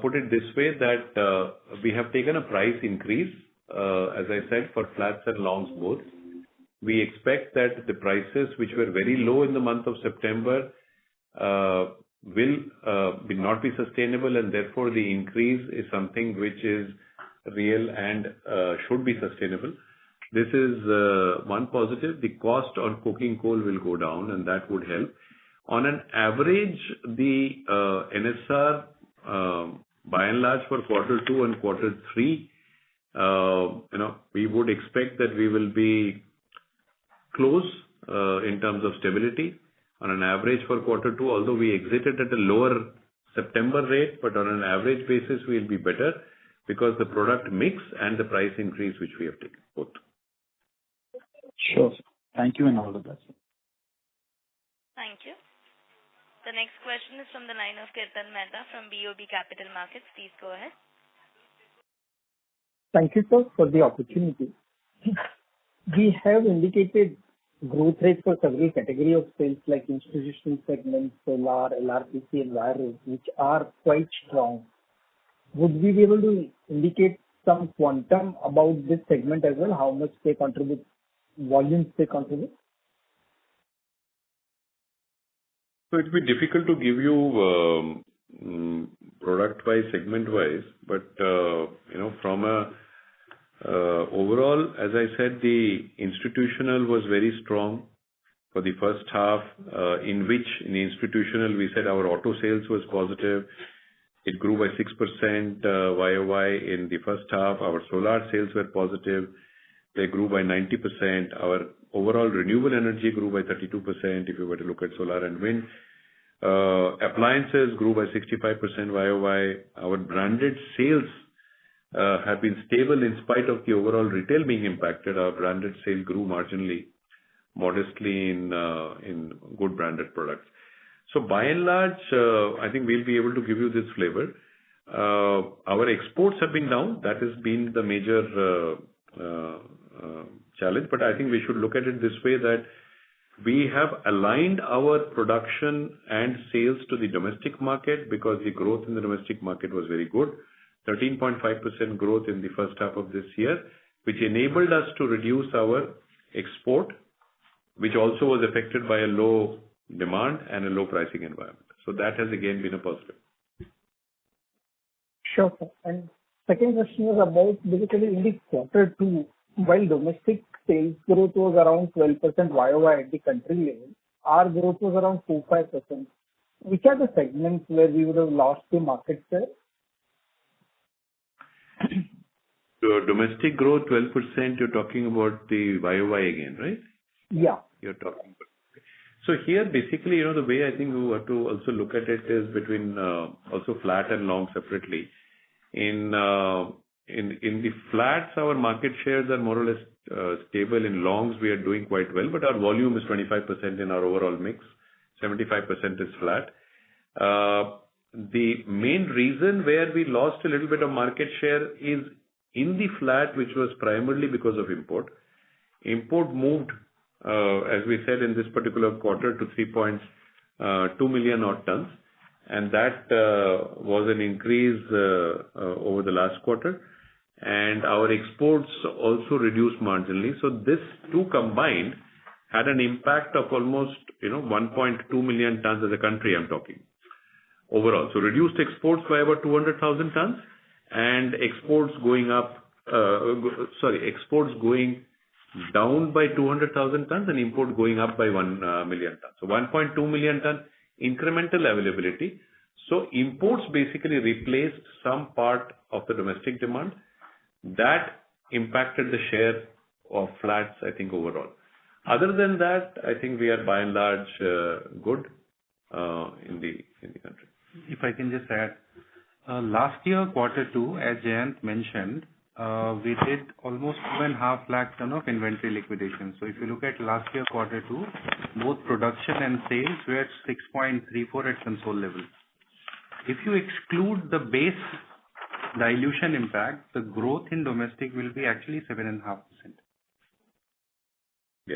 put it this way, that we have taken a price increase, as I said, for flats and longs both. We expect that the prices which were very low in the month of September will not be sustainable, and therefore the increase is something which is real and should be sustainable. This is one positive. The cost on coking coal will go down, and that would help. On an average, the NSR by and large for quarter two and quarter three, we would expect that we will be close in terms of stability. On an average for quarter two, although we exited at a lower September rate, but on an average basis, we'll be better because the product mix and the price increase which we have taken both. Sure. Thank you and all the best. Thank you. The next question is from the line of Kirtan Mehta from BOB Capital Markets. Please go ahead. Thank you, sir, for the opportunity. We have indicated growth rates for several category of sales like institutional segments, solar, LRPC, and wire rope, which are quite strong. Would we be able to indicate some quantum about this segment as well, how much they contribute, volumes they contribute? So it will be difficult to give you product-wise, segment-wise, but from a overall, as I said, the institutional was very strong for the first half, in which in the institutional we said our auto sales was positive. It grew by 6% YOY in the first half. Our solar sales were positive. They grew by 90%. Our overall renewable energy grew by 32% if you were to look at solar and wind. Appliances grew by 65% YOY. Our branded sales have been stable in spite of the overall retail being impacted. Our branded sale grew marginally, modestly in good branded products. So by and large, I think we'll be able to give you this flavor. Our exports have been down. That has been the major challenge. But I think we should look at it this way, that we have aligned our production and sales to the domestic market because the growth in the domestic market was very good. 13.5% growth in the first half of this year, which enabled us to reduce our export, which also was affected by a low demand and a low pricing environment. So that has again been a positive. Sure, sir. And second question was about basically in the quarter two, while domestic sales growth was around 12% YOY at the country level, our growth was around 4-5%. Which are the segments where we would have lost the market share? So domestic growth 12%, you're talking about the YOY again, right? Yeah. You're talking about. So here, basically, the way I think we have to also look at it is between also flat and long separately. In the flats, our market shares are more or less stable. In longs, we are doing quite well, but our volume is 25% in our overall mix. 75% is flat. The main reason where we lost a little bit of market share is in the flat, which was primarily because of import. Import moved, as we said in this particular quarter, to 3.2 million odd tons. And that was an increase over the last quarter. And our exports also reduced marginally. So this two combined had an impact of almost 1.2 million tons as a country, I'm talking. Overall. So reduced exports by about 200,000 tons and exports going down by 200,000 tons and import going up by 1 million tons. So 1.2 million ton incremental availability. So imports basically replaced some part of the domestic demand. That impacted the share of flats, I think, overall. Other than that, I think we are by and large good in the country. If I can just add, last year, quarter two, as Jayant mentioned, we did almost 2.5 lakh ton of inventory liquidation. So if you look at last year, quarter two, both production and sales were at 6.34 at console level. If you exclude the base dilution impact, the growth in domestic will be actually 7.5%. Yeah.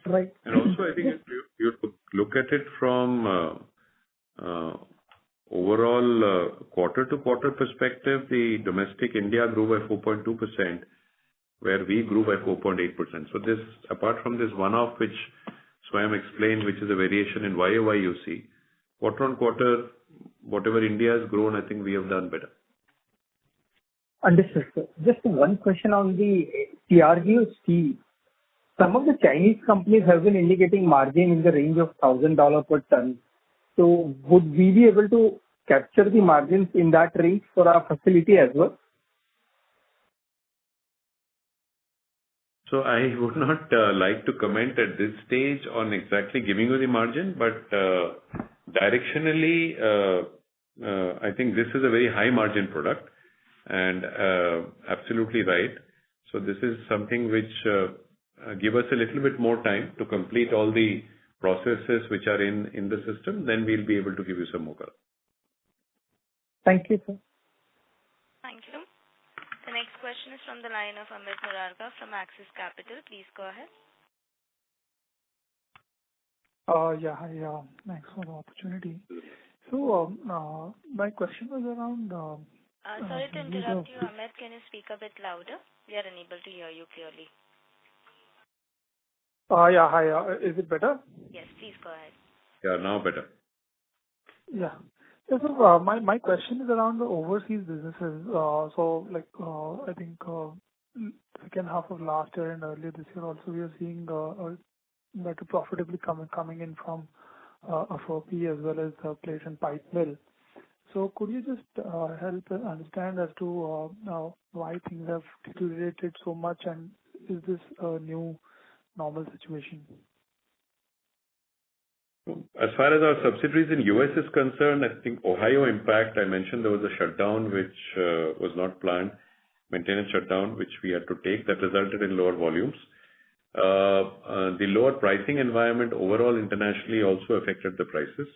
Right. And also, I think if you look at it from overall quarter-to-quarter perspective, the domestic India grew by 4.2%, where we grew by 4.8%. So this, apart from this one-off, which Swayam explained, which is a variation in YOY you see, quarter-on-quarter, whatever India has grown, I think we have done better. Understood, sir. Just one question on the TRGO steel. Some of the Chinese companies have been indicating margin in the range of $1,000 per ton. So would we be able to capture the margins in that range for our facility as well? So I would not like to comment at this stage on exactly giving you the margin, but directionally, I think this is a very high margin product and absolutely right. So this is something which give us a little bit more time to complete all the processes which are in the system, then we'll be able to give you some more color. Thank you, sir. Thank you. The next question is from the line of Amit Murarka from Axis Capital. Please go ahead. Hi. Thanks for the opportunity. So, my question was around. Sorry to interrupt you, Amit. Can you speak a bit louder? We are unable to hear you clearly. Hi. Is it better? Yes, please go ahead. Yeah, now better. Yeah. So, my question is around the overseas businesses. I think second half of last year and earlier this year also, we are seeing better profitably coming in from FOP as well as plate and pipe mill. So could you just help us understand as to why things have deteriorated so much, and is this a new normal situation? As far as our subsidiaries in US is concerned, I think Ohio impact, I mentioned there was a shutdown which was not planned, maintenance shutdown, which we had to take, that resulted in lower volumes. The lower pricing environment overall internationally also affected the prices.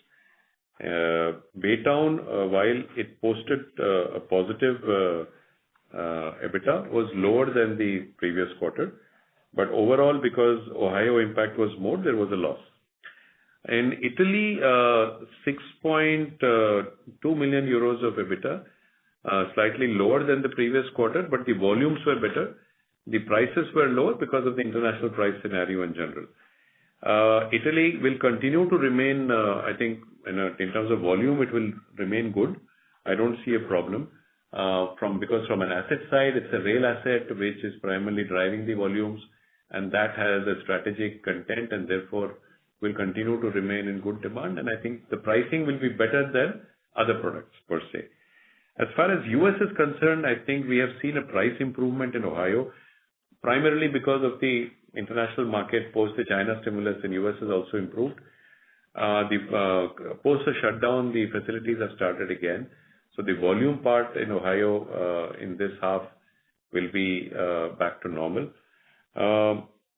Baytown, while it posted a positive EBITDA, was lower than the previous quarter. But overall, because Ohio impact was more, there was a loss. In Italy, 6.2 million euros of EBITDA, slightly lower than the previous quarter, but the volumes were better. The prices were lower because of the international price scenario in general. Italy will continue to remain, I think, in terms of volume, it will remain good. I don't see a problem. Because from an asset side, it's a rail asset which is primarily driving the volumes, and that has a strategic content and therefore will continue to remain in good demand. And I think the pricing will be better than other products per se. As far as US is concerned, I think we have seen a price improvement in Ohio, primarily because of the international market post the China stimulus in US has also improved. Post the shutdown, the facilities have started again. So the volume part in Ohio in this half will be back to normal.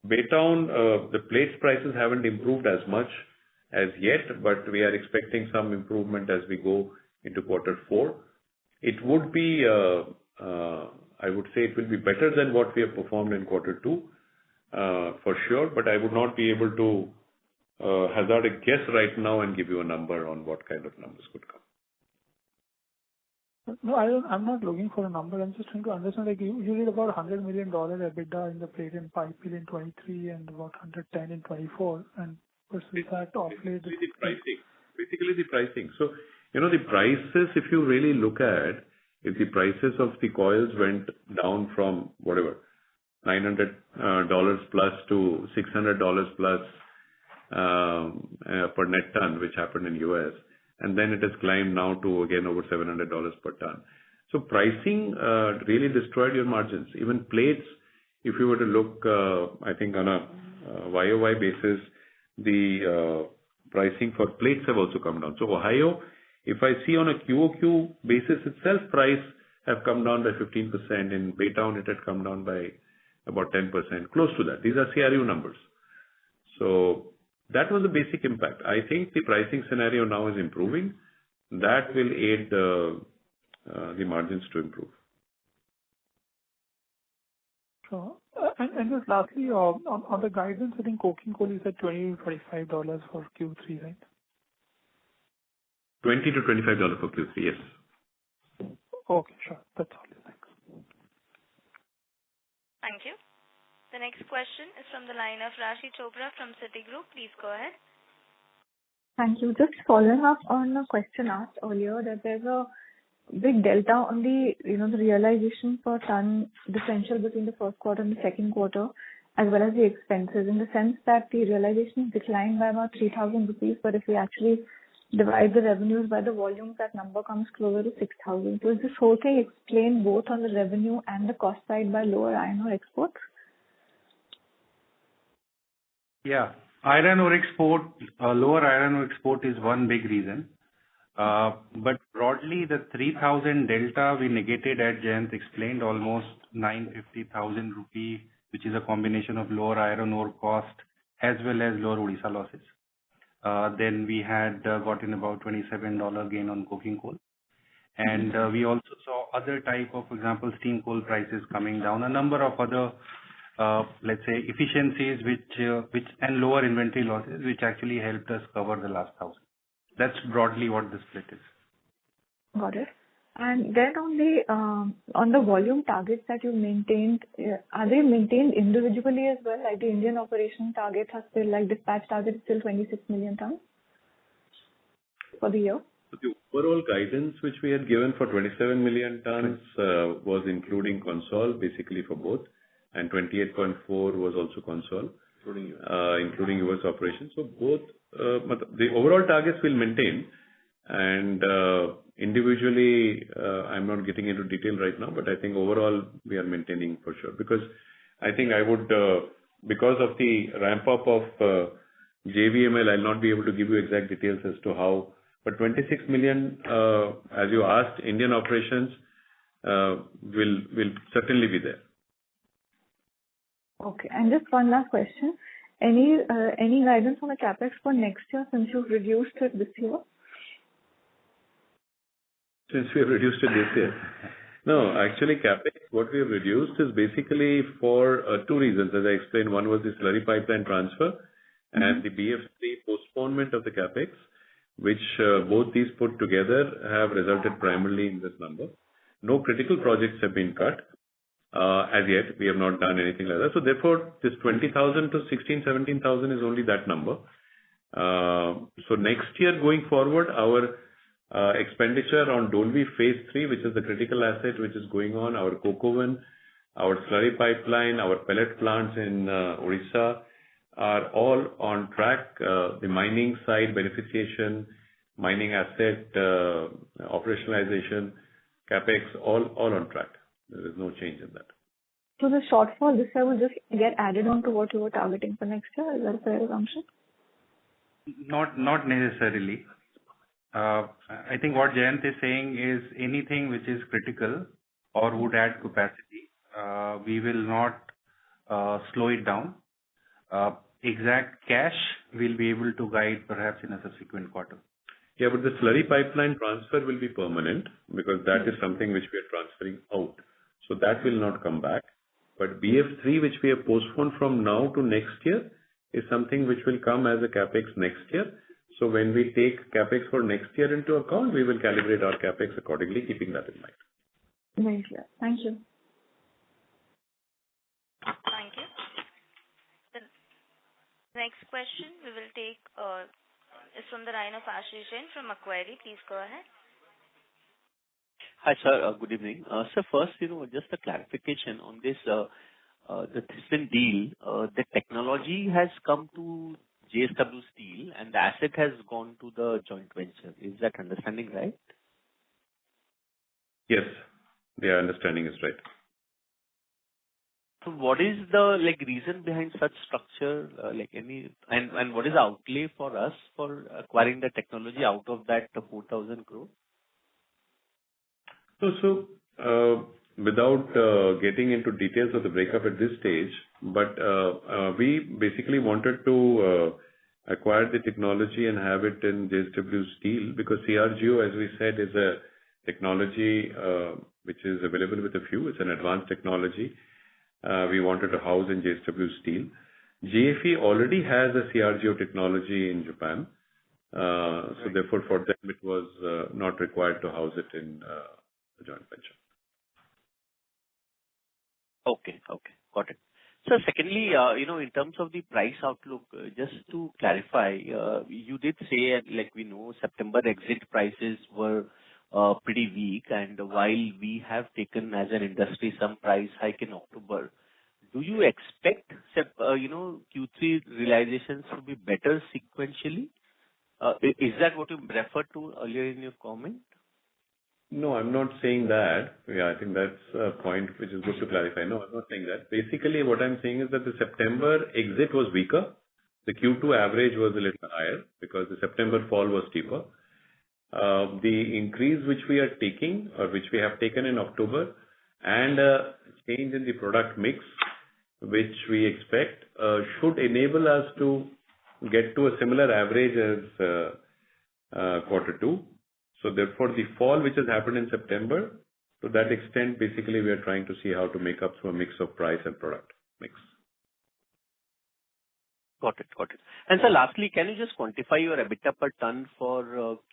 Baytown, the plates prices haven't improved as much as yet, but we are expecting some improvement as we go into quarter 4. It would be, I would say it will be better than what we have performed in quarter 2, for sure, but I would not be able to hazard a guess right now and give you a number on what kind of numbers could come. No, I'm not looking for a number. I'm just trying to understand, like you did about $100 million EBITDA in the plate and pipe mill in 23 and about 110 in 24, and versus that off late. Basically the pricing. So, the prices, if you really look at, if the prices of the coils went down from whatever, $900 plus to $600 plus per net ton, which happened in US, and then it has climbed now to again over $700 per ton. So pricing really destroyed your margins. Even plates, if you were to look, I think on a YOY basis, the pricing for plates have also come down. So Ohio, if I see on a QOQ basis itself, price have come down by 15%. In Baytown, it had come down by about 10%, close to that. These are CRU numbers. So that was the basic impact. I think the pricing scenario now is improving. That will aid the margins to improve. Sure. And just lastly, on the guidance, I think coking coal is at $20 to $25 for Q3, right? $20 to $25 for Q3, yes. Okay, sure. That's all. Thanks. Thank you. The next question is from the line of Rashi Chopra from Citigroup. Please go ahead. Thank you. Just following up on a question asked earlier, that there's a big delta on the, the realization per ton differential between the first quarter and the second quarter, as well as the expenses, in the sense that the realization declined by about 3,000 rupees, but if we actually divide the revenues by the volumes, that number comes closer to 6,000. So is this whole thing explained both on the revenue and the cost side by lower iron ore exports? Yeah. Iron ore export, lower iron ore export is one big reason. But broadly, the 3,000 delta we negated, as Jayant explained, almost 950,000 rupee, which is a combination of lower iron ore cost as well as lower Odisha losses. Then we had gotten about $27 gain on coking coal. And we also saw other type of, for example, steam coal prices coming down, a number of other, let's say, efficiencies which and lower inventory losses, which actually helped us cover the last 1,000. That's broadly what the split is. Got it. And then on the volume targets that you maintained, are they maintained individually as well? Like the Indian operation targets are still, like dispatch target is still 26 million tons for the year? So the overall guidance which we had given for 27 million tons was including ConCall, basically for both, and 28.4 was also ConCall, including US operations. So both, the overall targets will maintain, and individually, I'm not getting into detail right now, but I think overall we are maintaining for sure. Because I think I would, because of the ramp up of JVML, I'll not be able to give you exact details as to how. But 26 million, as you asked, Indian operations will certainly be there. Okay. And just one last question. Any guidance on the CapEx for next year since you've reduced it this year? Since we have reduced it this year. No, actually CapEx, what we have reduced is basically for two reasons. As I explained, one was the slurry pipeline transfer and the BF3 postponement of the CapEx, which both these put together have resulted primarily in this number. No critical projects have been cut. As yet, we have not done anything like that. So therefore, this 20,000 to 17,000 is only that number. So next year going forward, our expenditure on Dolvi Phase 3, which is the critical asset which is going on, our coke oven, our slurry pipeline, our pellet plants in Odisha are all on track. The mining side, beneficiation, mining asset, operationalization, CapEx, all on track. There is no change in that. So the shortfall this year will just get added on to what you were targeting for next year. Is that a fair assumption? Not necessarily. I think what Jayant is saying is anything which is critical or would add capacity, we will not slow it down. Exact cash we'll be able to guide perhaps in a subsequent quarter. Yeah, but the slurry pipeline transfer will be permanent because that is something which we are transferring out. So that will not come back. But BF3, which we have postponed from now to next year, is something which will come as a capex next year. So when we take capex for next year into account, we will calibrate our capex accordingly, keeping that in mind. Very clear. Thank you. Thank you. The next question we will take is from the line of Ashish Jain from Macquarie. Please go ahead. Hi, sir. Good evening. Sir, first, just a clarification on this, the Thyssen deal. The technology has come to JSW Steel and the asset has gone to the joint venture. Is that understanding right? Yes, the understanding is right. So what is the reason behind such structure? And what is the outlay for us for acquiring the technology out of that 4,000 crore? So, without getting into details of the breakup at this stage, but we basically wanted to acquire the technology and have it in JSW Steel because CRGO, as we said, is a technology which is available with a few. It's an advanced technology. We wanted to house in JSW Steel. JFE already has a CRGO technology in Japan. So therefore, for them, it was not required to house it in the joint venture. Okay. Got it. So secondly, in terms of the price outlook, just to clarify, you did say, we know September exit prices were pretty weak, and while we have taken as an industry some price hike in October, do you expect, Q3 realizations to be better sequentially? Is that what you referred to earlier in your comment? No, I'm not saying that. Yeah, I think that's a point which is good to clarify. No, I'm not saying that. Basically, what I'm saying is that the September exit was weaker. The Q2 average was a little higher because the September fall was steeper. The increase which we are taking or which we have taken in October and a change in the product mix, which we expect, should enable us to get to a similar average as quarter two. So therefore, the fall which has happened in September, to that extent, basically, we are trying to see how to make up through a mix of price and product mix. Got it. Got it. And sir, lastly, can you just quantify your EBITDA per ton for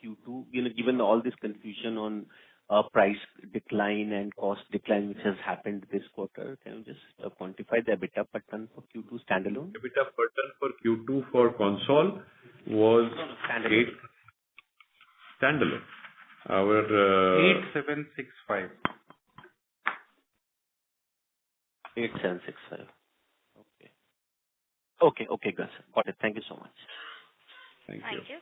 Q2, given all this confusion on price decline and cost decline which has happened this quarter? Can you just quantify the EBITDA per ton for Q2 standalone? EBITDA per ton for Q2 for ConCall was Standalone. Standalone. Our 8765. 8765. Okay, good, sir. Got it. Thank you so much. Thank Thank you.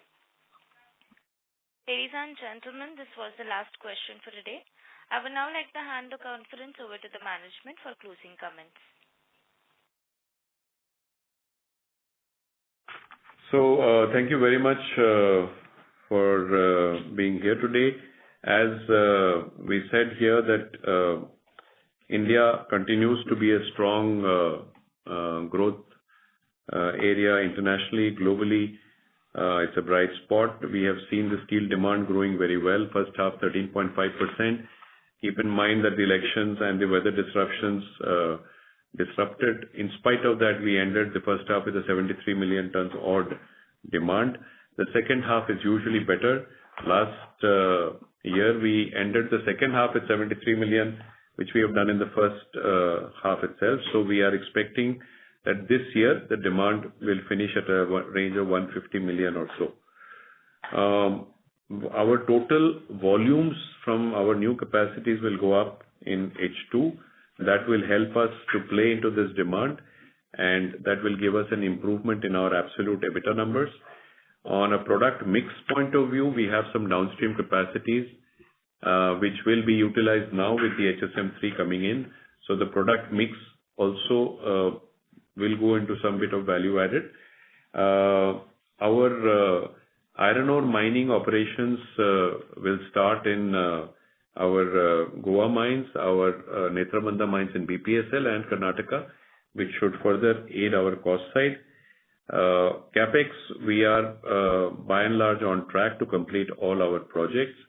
Ladies and gentlemen, this was the last question for today. I would now like to hand the conference over to the management for closing comments. So, thank you very much for being here today. As we said here that India continues to be a strong growth area internationally, globally. It's a bright spot. We have seen the steel demand growing very well. First half, 13.5%. Keep in mind that the elections and the weather disruptions disrupted. In spite of that, we ended the first half with a 73 million tons odd demand. The second half is usually better. Last year, we ended the second half at 73 million, which we have done in the first half itself. So we are expecting that this year, the demand will finish at a range of 150 million or so. Our total volumes from our new capacities will go up in H2. That will help us to play into this demand, and that will give us an improvement in our absolute EBITDA numbers. On a product mix point of view, we have some downstream capacities, which will be utilized now with the HSM3 coming in. So the product mix also will go into some bit of value added. Our iron ore mining operations will start in our Goa mines, our Netrabanda mines in BPSL and Karnataka, which should further aid our cost side. CapEx, we are by and large on track to complete all our projects.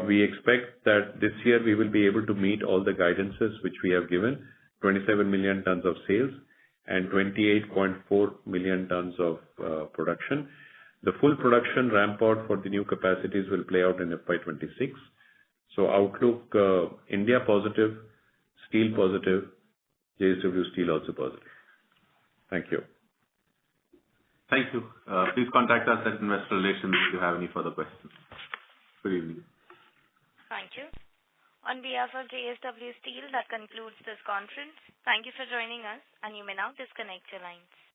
We expect that this year we will be able to meet all the guidances which we have given, 27 million tons of sales and 28.4 million tons of production. The full production ramp out for the new capacities will play out in FY26. So outlook, India positive, steel positive, JSW Steel also positive. Thank you. Thank you. Please contact us at Investor Relations if you have any further questions. Good evening. Thank you. On behalf of JSW Steel, that concludes this conference. Thank you for joining us, and you may now disconnect your lines.